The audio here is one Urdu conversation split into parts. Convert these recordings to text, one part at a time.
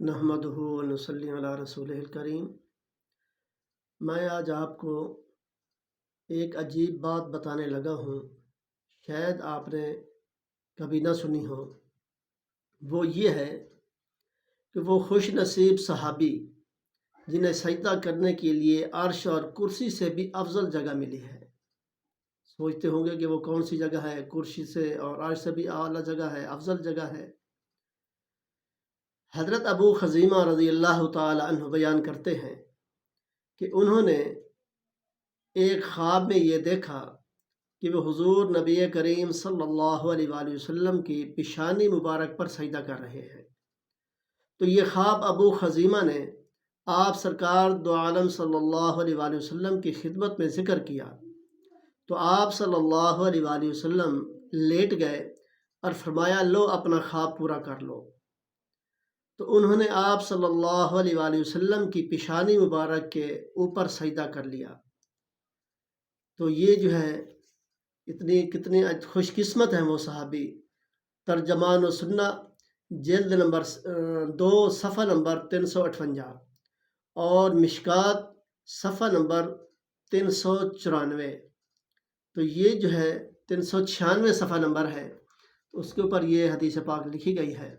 نحمدہ و نصلی علی رسولہ الکریم۔ میں آج آپ کو ایک عجیب بات بتانے لگا ہوں، شاید آپ نے کبھی نہ سنی ہو۔ وہ یہ ہے کہ وہ خوش نصیب صحابی جنہیں سجدہ کرنے کے لیے عرش اور کرسی سے بھی افضل جگہ ملی ہے۔ سوچتے ہوں گے کہ وہ کون سی جگہ ہے؟ کرسی سے اور عرش سے بھی اعلیٰ جگہ ہے، افضل جگہ ہے۔ حضرت ابو خزیمہ رضی اللہ تعالی عنہ بیان کرتے ہیں کہ انہوں نے ایک خواب میں یہ دیکھا کہ وہ حضور نبی کریم صلی اللہ علیہ وآلہ وسلم کی پیشانی مبارک پر سجدہ کر رہے ہیں۔ تو یہ خواب ابو خزیمہ نے آپ سرکار دو عالم صلی اللہ علیہ وآلہ وسلم کی خدمت میں ذکر کیا، تو آپ صلی اللہ علیہ وآلہ وسلم لیٹ گئے اور فرمایا لو اپنا خواب پورا کر لو۔ تو انہوں نے آپ صلی اللہ علیہ وآلہ وسلم کی پیشانی مبارک کے اوپر سجدہ کر لیا۔ تو یہ جو ہے کتنے خوش قسمت ہیں وہ صحابی۔ ترجمان و سنہ جلد نمبر 2 صفحہ نمبر 358 اور مشکات صفحہ نمبر 394۔ تو یہ جو ہے 396 صفحہ نمبر ہے، تو اس کے اوپر یہ حدیث پاک لکھی گئی ہے،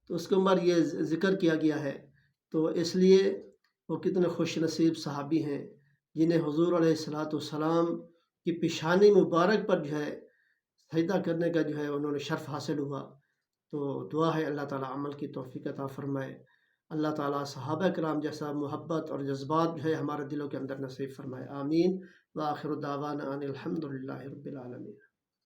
تو اس کے اوپر یہ ذکر کیا گیا ہے۔ تو اس لیے وہ کتنے خوش نصیب صحابی ہیں جنہیں حضور علیہ السلام کی پیشانی مبارک پر جو ہے سجدہ کرنے کا جو ہے انہوں نے شرف حاصل ہوا۔ تو دعا ہے اللہ تعالیٰ عمل کی توفیق عطا فرمائے، اللہ تعالیٰ صحابہ کرام جیسا محبت اور جذبات جو ہے ہمارے دلوں کے اندر نصیب فرمائے، آمین۔ وآخر دعوانا ان الحمد للہ رب العالمین۔